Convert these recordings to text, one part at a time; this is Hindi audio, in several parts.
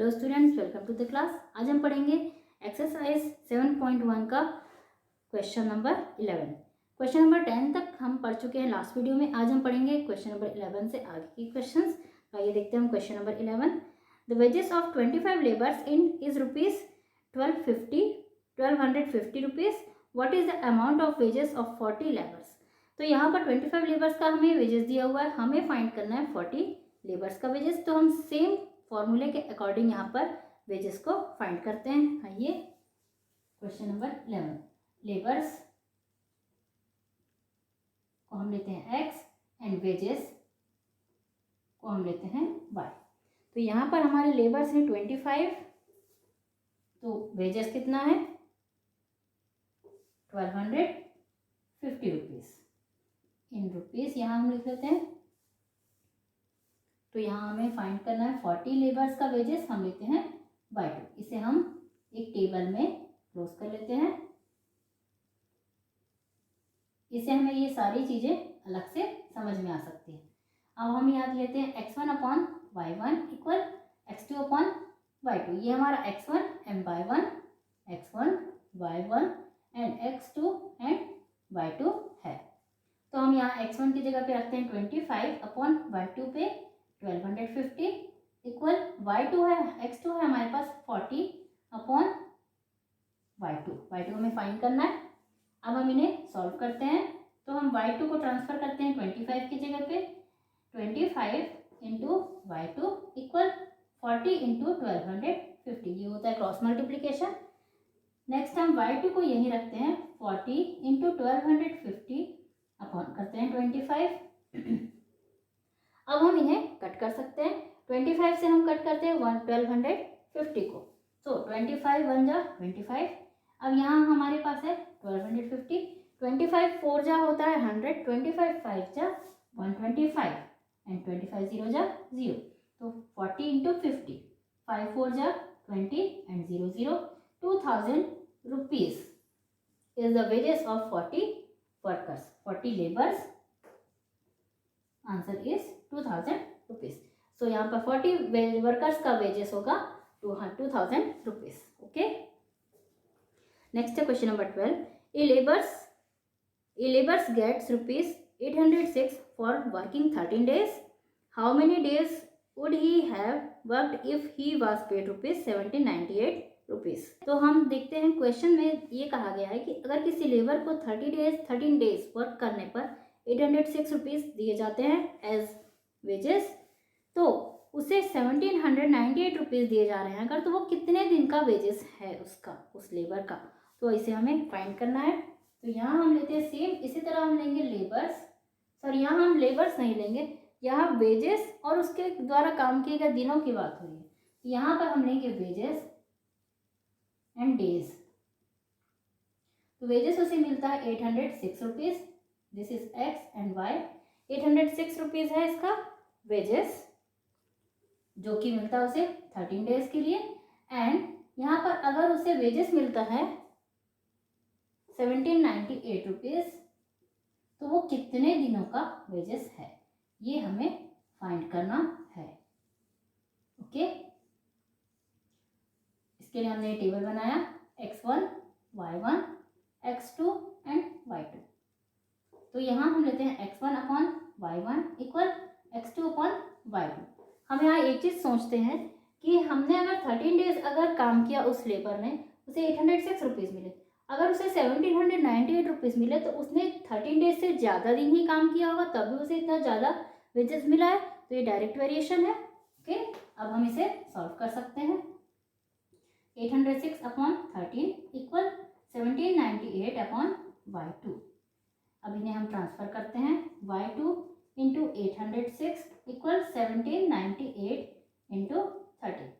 Hello students, welcome to the class. आज हम पढ़ेंगे एक्सरसाइज 7.1 का क्वेश्चन नंबर 11। क्वेश्चन नंबर 10 तक हम पढ़ चुके हैं लास्ट वीडियो में। आज हम पढ़ेंगे क्वेश्चन नंबर 11 से आगे की क्वेश्चंस। आइए देखते हैं हम question number 11। The wages of 25 labours in is rupees 1250 rupees. What is the amount of wages of 40 labours. तो यहाँ पर 25 लेबर्स का हमें वेजेस दिया हुआ है, हमें फाइंड करना है 40 लेबर्स का वेजेस। तो हम सेम फॉर्मूले के अकॉर्डिंग यहाँ पर वेजेस को फाइंड करते हैं। आइए क्वेश्चन नंबर 11। लेबर्स को हम लेते हैं x एंड वेजेस को हम लेते हैं y। तो यहाँ पर हमारे लेबर्स हैं 25, तो वेजेस कितना है 1250 रुपीज। इन रुपीज यहाँ हम लिख लेते हैं। तो यहाँ हमें फाइंड करना है 40 लेबर्स का वेजेस, हम लेते हैं बाय 2। इसे हम एक टेबल में क्लोज कर लेते हैं। इससे हमें ये सारी चीज़ें अलग से समझ में आ सकती है। अब हम याद लेते हैं x1 upon y1 equal x2 upon y2। ये हमारा x1 and y1, x1 y1 and x2 and y2 है। तो हम यहाँ x1 की जगह पे रखते हैं 25 अपॉन y2 पे 1250 इक्वल y2 है, x2 है हमारे पास 40 अपॉन y2 हमें फाइंड करना है। अब हम इन्हें सॉल्व करते हैं। तो हम y2 को ट्रांसफर करते हैं 25 की जगह पे। 25 इंटू y2 इक्वल 40 इंटू 1250, ये होता है क्रॉस मल्टीप्लीकेशन। नेक्स्ट हम y2 को यहीं रखते हैं 40 इंटू 1250 अपॉन करते हैं 25। अब हम इन्हें कट कर सकते हैं। 25 से हम कट करते हैं 1250 को। तो 25 1 जा 25। अब यहाँ हमारे पास है 1250। 25 4 जा होता है 100, 25 5 जा 125 एंड 25 0 जा 0। तो 40 इंटू 50, 5 4 जा 20 and 0 0, 2000 rupees is the wages of 40 workers, 40 labours. Answer is 2000 rupees. So यहाँ पर 40 वर्कर्स का वेजेस होगा 2000 रुपीज। ओके, नेक्स्ट है question number 12। A labours gets rupees 806 for working 13 days. How many days would he have worked if he was paid rupees 1798 rupees. तो हम देखते हैं क्वेश्चन में ये कहा गया है कि अगर किसी लेबर को 13 डेज वर्क करने पर 806 रुपीज दिए जाते हैं एज वेजेस, तो उसे 1798 रुपीज दिए जा रहे हैं अगर, तो वो कितने दिन का वेजेस है उसका, उस लेबर का। तो इसे हमें फाइंड करना है। तो यहाँ हम लेते हैं सेम, इसी तरह हम लेंगे लेबर्स, सॉरी यहाँ हम लेबर्स नहीं लेंगे, यहाँ वेजेस और उसके द्वारा काम किए गए दिनों की बात हो रही है। यहाँ पर हम लेंगे वेजेस एंड डेज। तो वेजेस उसे मिलता है 806 rupees. This is x and y. 806 rupees है इसका वेजेस, जो कि मिलता है उसे 13 डेज के लिए। एंड यहाँ पर अगर उसे वेजेस मिलता है 1798 रुपीज, तो वो कितने दिनों का वेजेस है, ये हमें फाइंड करना है। ओके, इसके लिए हमने टेबल बनाया x1 y1 x2 and y2। तो यहाँ हम लेते हैं x1 upon y1 equal x2 upon y2। हम यहाँ एक चीज़ सोचते हैं कि हमने अगर 13 डेज अगर काम किया उस लेबर ने, उसे 806 रुपीज़ मिले। अगर उसे 1798 रुपीज़ मिले तो उसने 13 डेज से ज़्यादा दिन ही काम किया होगा, तभी उसे इतना ज़्यादा वेजेस मिला है। तो ये डायरेक्ट वेरिएशन है। ओके, अब हम इसे सॉल्व कर सकते हैं। 806 अपॉन 13 इक्वल 1798 अपॉन y2। अब इन्हें हम ट्रांसफर करते हैं। y2 into 806 equal 1798 into 13।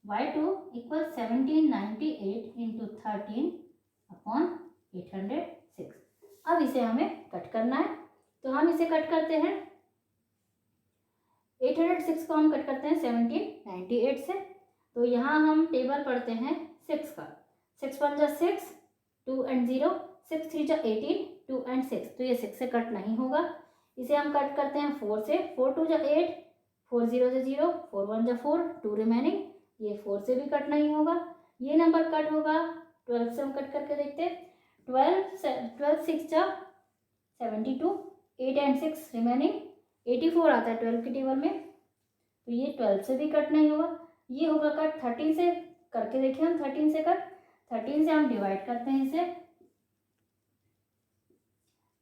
y2 equal 1798 into 13 upon 806। अब इसे हमें कट करना है। तो हम इसे कट करते हैं, 806 को हम कट करते हैं 1798 से। तो यहाँ हम टेबल पढ़ते हैं 6 का। 6 1 जा 6, 2 एंड 0, 6 3 जा 18, 2 एंड 6। तो ये 6 से कट नहीं होगा। इसे हम कट करते हैं 4 से। 4 2 जा 8, 4 0 जा 0, 4 1 जा 4, 2 रिमेनिंग। ये 4 से भी कट नहीं होगा, ये नंबर कट होगा 12 से। हम कट करके देखते हैं, 12 6 जा 72, 8 एंड 6 रिमेनिंग 84 आता है 12 के टेबल में, तो ये 12 से भी कट नहीं होगा। ये होगा कट 13 से, करके देखिए हम 13 से कट, 13 से हम डिवाइड करते हैं इसे,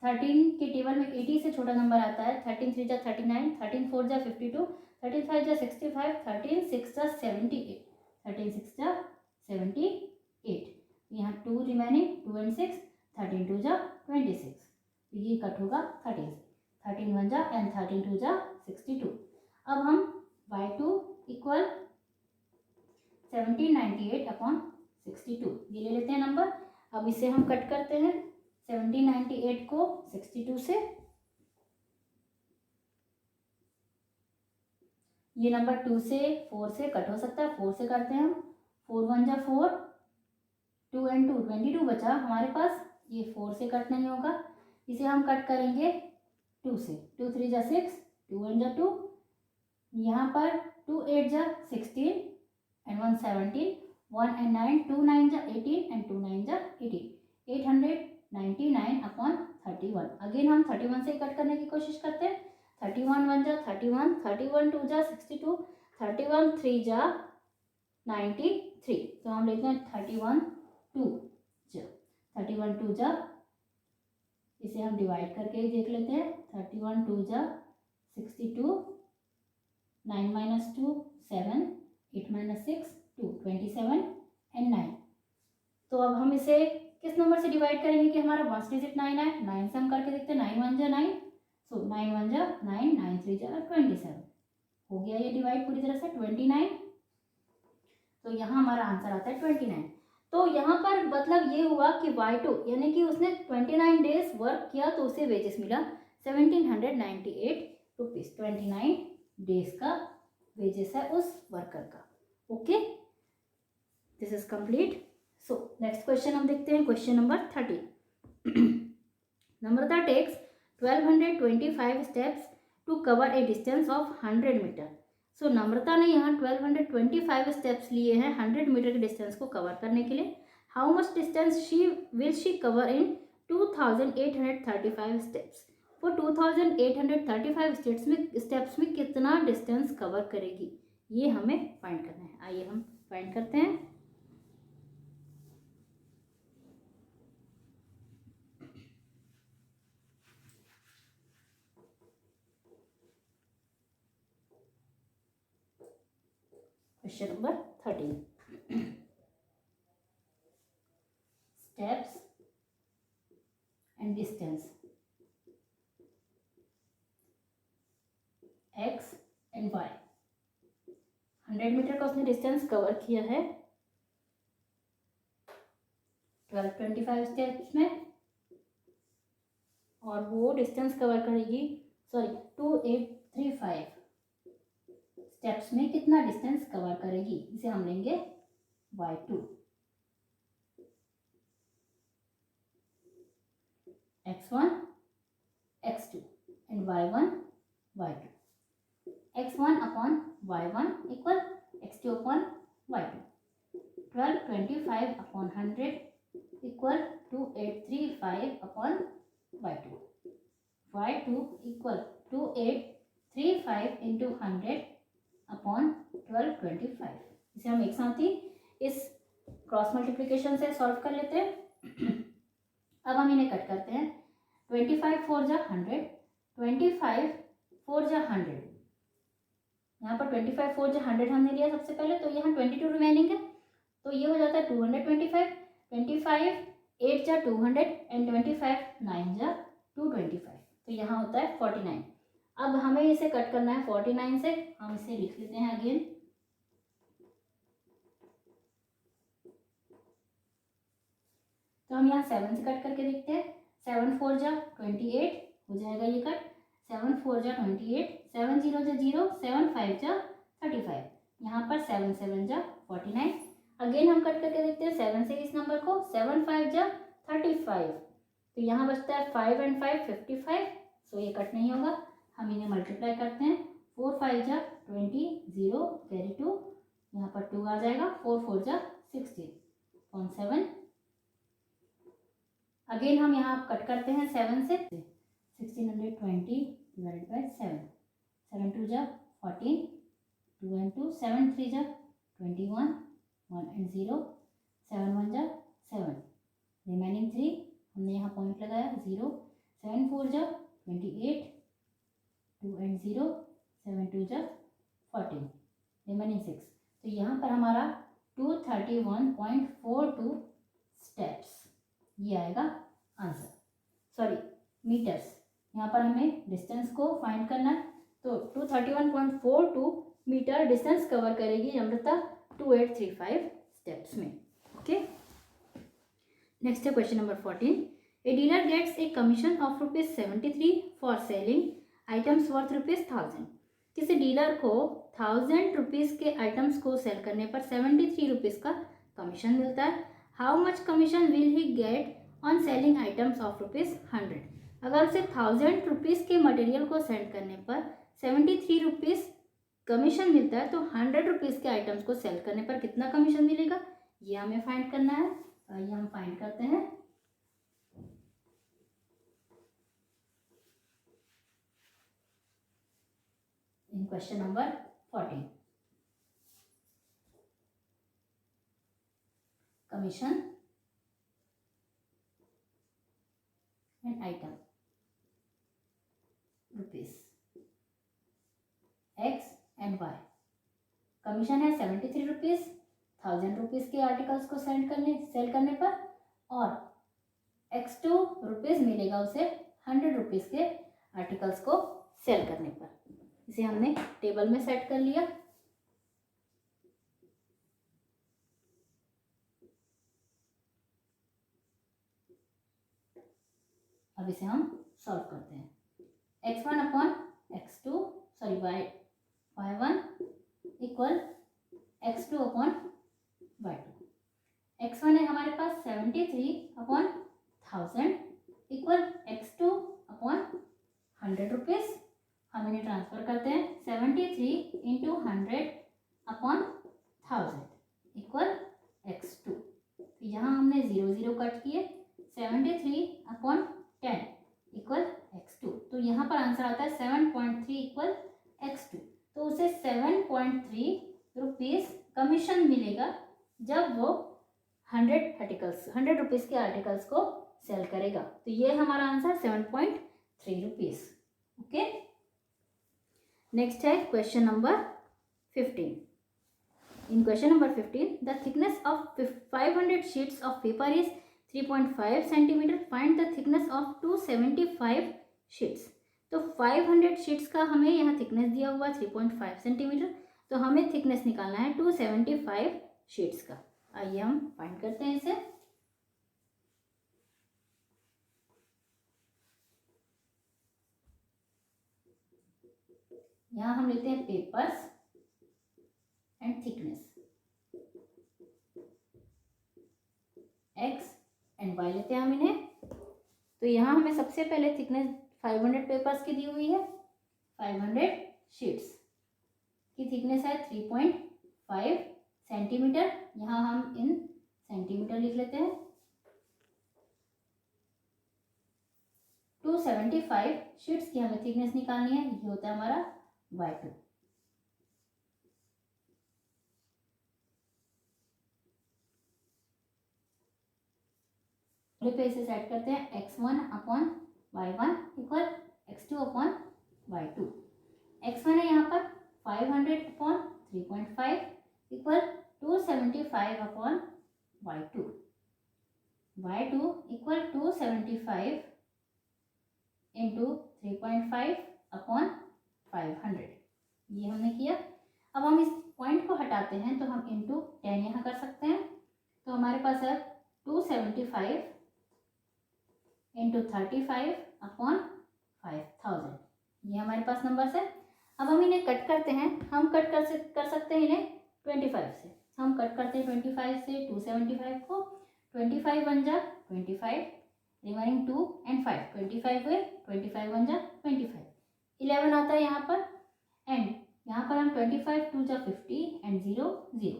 13 के टेबल में 80 से छोटा नंबर आता है, 13 3 जा 39, 13 4 जा 52, 13 5 जा 65, 13 6 जा 78, 13 6 जा 78, यहाँ 2 रिमेनिंग 2 एंड 6, 13 2 जा 26, तो ये कट होगा 13 से, 13 1 जा एंड 13 2 जा 62। अब हम y2 इक्वल 1798 अपॉन 62 ये ले लेते हैं नंबर। अब इसे हम कट करते हैं 1798 को 62 से, ये नंबर 2 से 4 से कट हो सकता है, 4 से करते हैं हम, 4 1 जा 4, 2 एंड 2 22 बचा हमारे पास, ये 4 से कट नहीं होगा, इसे हम कट करेंगे 2 से, 2 3 जा 6, 2 एंड जा 2, यहाँ पर 2 8 जा 16 एंड 1 17, 1 एंड 9, 2 9 जा 18 एंड 2 9 जा 18, 899 अपॉन 31। अगेन हम 31 से कट करने की कोशिश करते हैं, 31 1 जा 31, 31 2 जा 62, 31 3 जा 93, तो हम लेते हैं 31 2 जा, 31 2 जा, इसे हम डिवाइड करके देख लेते हैं, 31 2 जा 62, 9 माइनस 2 7, 8 माइनस 6 2, 27 एंड 9। तो अब हम इसे किस नंबर से डिवाइड करेंगे कि हमारा 1 डिजिट 9 है, 9 से हम करके देखते हैं, 9 1 जा 9, सो 9 1 जा 9, 9 3 जा 27, हो गया ये डिवाइड पूरी तरह से 29, तो यहाँ हमारा आंसर आता है 29। तो यहाँ पर मतलब ये हुआ कि y2 यानी कि उसने 29 डेज वर्क किया तो उसे वेजेस मिला 1798 रुपीज़, 29 डेज का वेजेस है उस वर्कर का। Okay, this is complete. So next question हम देखते हैं, question number 30। Namrata takes 1225 steps to cover a distance of 100 metre. So Namrata ने यहाँ 1225 स्टेप्स लिए हैं 100 मीटर के डिस्टेंस को कवर करने के लिए। How much distance she cover in 2835 steps. वो 2835 स्टेप्स में कितना डिस्टेंस कवर करेगी, ये हमें फाइंड करना है। आइए हम फाइंड करते हैं। Question number 13, steps and distance x and y। 100 metre का उसने डिस्टेंस कवर किया है 1225 स्टेप्स में, और वो डिस्टेंस कवर करेगी 2835 स्टेप्स में कितना डिस्टेंस कवर करेगी, इसे हम लेंगे y2, x1 x2 and y1 y2। x1 upon y1 equal x2 upon y2। 1225 upon 100 equal 2835 upon y2। y2 equal 2835 into 100 upon 1225। इसे हम एक साथ ही इस क्रॉस मल्टीप्लिकेशन से सॉल्व कर लेते हैं। अब हम इन्हें कट करते हैं, 25 4 जा 100, 25 4 जा 100, यहाँ पर 25 4 जा 100 हमने लिया सबसे पहले, तो यहाँ 22 रिमेनिंग है, तो ये हो जाता है 225, 25 8 जा 200 एंड 25 9 जा 225, तो यहाँ होता है 49। अब हमें इसे कट करना है 49 से, हम इसे लिख लेते हैं अगेन। तो हम यहाँ 7 से कट करके देखते हैं, 7 4 जा 28 हो जाएगा ये कट, 7 4 जा 28, 7 0 जा 0, 7 5 जा 35, यहाँ पर 7 7 जा 49। अगेन हम कट करके देखते हैं 7 से इस नंबर को, 7 5 जा 35, तो यहाँ बचता है 5 एंड 5 55, सो ये कट नहीं होगा। हम इन्हें मल्टीप्लाई करते हैं, 4 5 जा 20, 0 कैरी 2, यहाँ पर 2 आ जाएगा, 4 4 जा 16.7। अगेन हम यहाँ कट करते हैं 7 से, 1620 डिवाइडेड बाय 7, 7 2 जा 14, 2 and 2, 7 3 जा 21, 1 and 0, 7 1 जा 7, रिमेनिंग 3 हमने यहाँ पॉइंट लगाया 0, 7 4 जा 28, 2 and 0, 7 2 जा 14, रिमेनिंग 6। तो यहाँ पर हमारा 231.42 स्टेप्स ये आएगा आंसर, सॉरी मीटर्स। यहाँ पर हमें डिस्टेंस को फाइंड करना है, तो 231.42 मीटर डिस्टेंस कवर करेगी अमृता 2835 स्टेप्स में। ओके, नेक्स्ट है question number 14। A dealer gets a commission of ₹73 for selling items worth ₹1000। किसी डीलर को 1000 रुपीज़ के आइटम्स को सेल करने पर 73 रुपीज़ का कमीशन मिलता है। How much commission will he get on selling items of ₹100। अगर उसे 1000 रुपीज़ के मटेरियल को सेल करने पर 73 रुपीज़ कमीशन मिलता है, तो 100 रुपीज़ के आइटम्स को सेल करने पर कितना कमीशन मिलेगा, ये हमें फाइंड करना है। तो ये हम फाइंड करते हैं। In question number 14, commission and item rupees x and y. Commission है 73 रुपीज़ 1000 रुपीज़ के आर्टिकल्स को सेल करने पर, और x2 रुपीज़ मिलेगा उसे 100 रुपीज़ के आर्टिकल्स को सेल करने पर। इसे हमने टेबल में सेट कर लिया। अब इसे हम सॉल्व करते हैं। x1 upon x2 sorry y1 equal x2 upon y2। x1 है हमारे पास 73 upon 1000 equal x2 upon 100 rupees. हम इन्हें ट्रांसफर करते हैं, 73 इंटू 100 अपॉन 1000 इक्वल x2। तो यहाँ हमने 0 0 कट किए, 73 अपॉन 10 इक्वल x2। तो यहाँ पर आंसर आता है 7.3 इक्वल x2। तो उसे 7.3 रुपीज़ कमीशन मिलेगा जब वो 100 रुपीज़ के आर्टिकल्स को सेल करेगा। तो ये हमारा आंसर 7.3 रुपीज़। ओके, नेक्स्ट है question number 15। In question number 15, the thickness of 500 sheets of paper is 3.5 centimetre. Find the thickness of 275 sheets. तो 500 शीट्स का हमें यहाँ थिकनेस दिया हुआ 3.5 सेंटीमीटर, तो हमें थिकनेस निकालना है 275 शीट्स का। आइए हम फाइंड करते हैं इसे। यहाँ हम लेते हैं papers and thickness, x and y लेते हैं हम इन्हें। तो यहाँ हमें सबसे पहले थिकनेस 500 पेपर्स की दी हुई है, 500 शीट्स की थिकनेस है 3.5 सेंटीमीटर। यहाँ हम इन सेंटीमीटर लिख लेते हैं। 275 शीट्स की हमें थिकनेस निकालनी है, ये होता है हमारा y2। पे इसे सेट करते हैं, x1 upon y1 equal x2 upon y2। x1 है यहाँ पर 500 upon 3.5 equal 275 upon y2। y2 equal 275 into 3.5 upon 500, ये हमने किया। अब हम इस पॉइंट को हटाते हैं, तो हम इंटू 10 यहाँ कर सकते हैं। तो हमारे पास है 275 इंटू 35 अपॉन 5000, ये हमारे पास नंबर्स है। अब हम इन्हें कट करते हैं। हम कट कर सकते हैं इन्हें 25 से। हम कट करते हैं 25 से 275 को। 25 1 जा 25, रिमेनिंग 2 एंड 5, 25 हुए, 25 1 जा 25, 11 आता है यहाँ पर। एंड यहाँ पर हम 25 2 जा 50 एंड 0 0,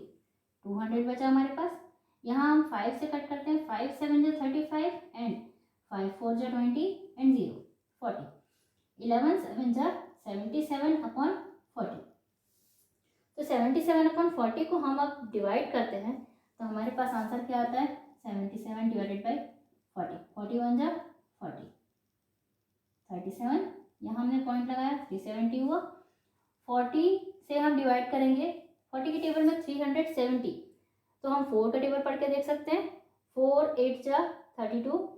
200 बचा हमारे पास। यहाँ हम 5 से कट करते हैं, 5 7 जा 35 एंड 5 4 जा 20 एंड 0 40, 11 7 जा 77 अपॉन 40। तो 77 अपॉन 40 को हम अब डिवाइड करते हैं तो हमारे पास आंसर क्या आता है, 77 डिवाइडेड बाई 40, 41 जा 40, 37, यहाँ हमने पॉइंट लगाया 370 हुआ। 40 से हम डिवाइड करेंगे, 40 के टेबल में 370, तो हम 4 का टेबल पढ़ के देख सकते हैं। 4 8 जा 32,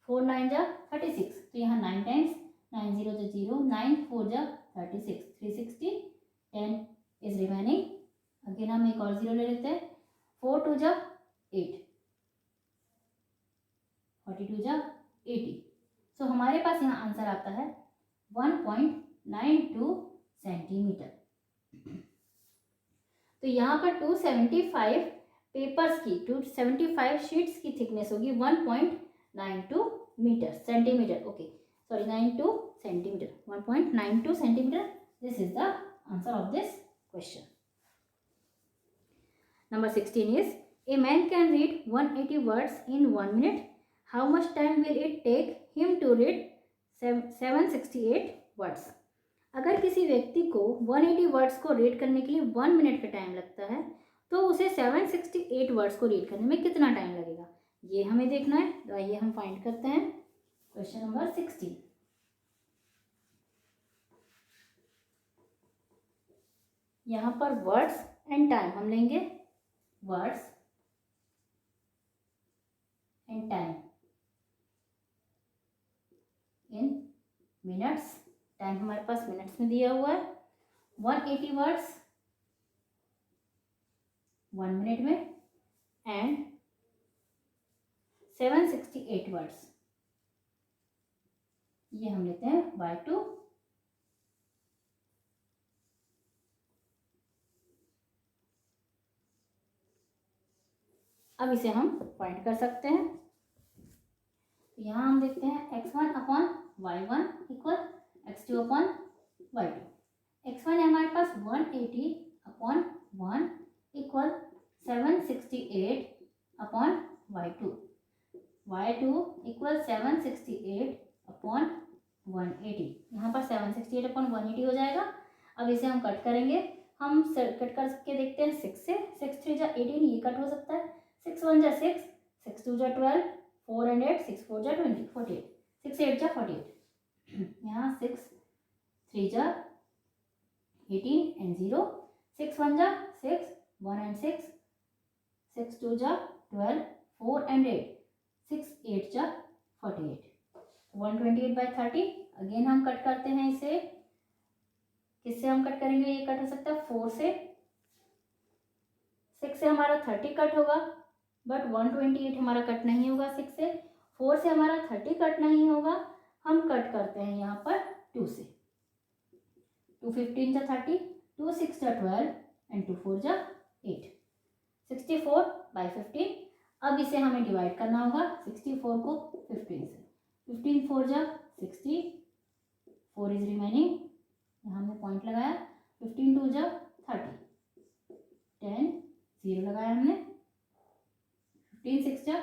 4 9 जा 36, तो यहाँ 9 टाइम्स, 9 0 जा 0, 9 4 जा 36, 360, 10 इज रिमेनिंग। अगेन हम एक और 0 ले लेते हैं, 4 2 जा 8, 42 जा 80, सो हमारे पास यहाँ आंसर आता है 1.92 सेंटीमीटर। तो यहाँ पर 275 पेपर्स की 275 शीट्स की थिकनेस होगी 1.92 metre centimetre, okay sorry 92 centimetre, 1.92 centimetre. This is the answer of this question. Number 16 is, a man can read 180 words in 1 minute. How much time will it take him to read 768 words? अगर किसी व्यक्ति को 180 वर्ड्स को रीड करने के लिए 1 मिनट का टाइम लगता है तो उसे 768 वर्ड्स को रीड करने में कितना टाइम लगेगा, ये हमें देखना है। तो आइए हम फाइंड करते हैं। क्वेश्चन नंबर 16, यहाँ पर वर्ड्स एंड टाइम हम लेंगे, words and time in minutes, time हमारे पास मिनट्स में दिया हुआ है। 180 वर्ड्स 1 मिनट में एंड 768 वर्ड्स, ये हम लेते हैं बाय 2। अब इसे हम फाइंड कर सकते हैं। तो यहाँ हम देखते हैं x1 upon y1 equal x2 upon y2। x1 है हमारे पास 180 upon 1 equal 768 upon y2, y2 equal 768 upon 180, यहाँ पर 768 अपॉन 180 हो जाएगा। अब इसे हम कट करेंगे, हम कट करके देखते हैं 6 से, 6 3 जा 18, ये कट हो सकता है, 6 1 जा 6, 6 2 जा 12, 4 and 8, 6 4 जा 20, 48, 6 8 जा 48, यहाँ 6 3 जा 18 and 0, 6 1 जा 6, 1 and 6, 6 2 जा 12, 4 and 8, 6 8 जा 48, 128 by 30। अगेन हम कट करते हैं इसे, किससे हम कट करेंगे, ये कट हो सकता है 4 से, 6 से हमारा 30 कट होगा बट 128 हमारा कट नहीं होगा 6 से, 4 से हमारा 30 कट नहीं होगा, हम कट करते हैं यहाँ पर 2 से, 2 15 जा 30, 2 6 जा 12 एंड 2 4 जा 8, 64 by 15। अब इसे हमें डिवाइड करना होगा 64 को 15 से, 15 4 जा 60, 4 इज रिमेनिंग, यहाँ हमने पॉइंट लगाया, 15 2 जा 30, 10 0 लगाया हमने, 15 6 जा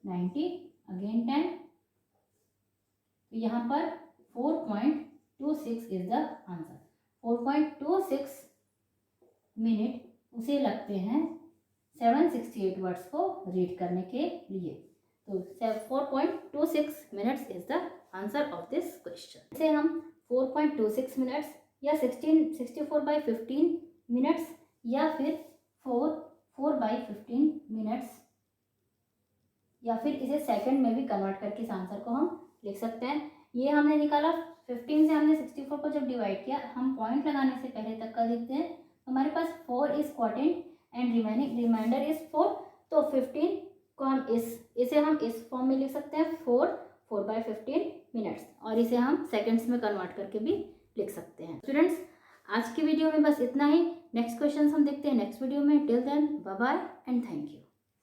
90, अगेन 10, तो यहाँ पर 4.26 इज द आंसर। 4.26 मिनट उसे लगते हैं 768 वर्ड्स को रीड करने के लिए। तो 4.26 minutes is the answer of this question. इसे हम 4.26 मिनट्स या 64 by 15 मिनट्स या फिर 4 by 15 मिनट्स या फिर इसे सेकंड में भी कन्वर्ट करके इस आंसर को हम लिख सकते हैं। ये हमने निकाला 15 से, हमने 64 को जब डिवाइड किया, हम पॉइंट लगाने से पहले तक का देखते हैं, तो हमारे पास 4 is quadrant and reminder is 4, तो 15 को हम इसे हम इस फॉर्म में लिख सकते हैं 4 by 15 मिनट्स, और इसे हम सेकंड्स में कन्वर्ट करके भी लिख सकते हैं। स्टूडेंट्स, आज की वीडियो में बस इतना ही। नेक्स्ट क्वेश्चन हम देखते हैं नेक्स्ट वीडियो में। Till then bye bye and thank you.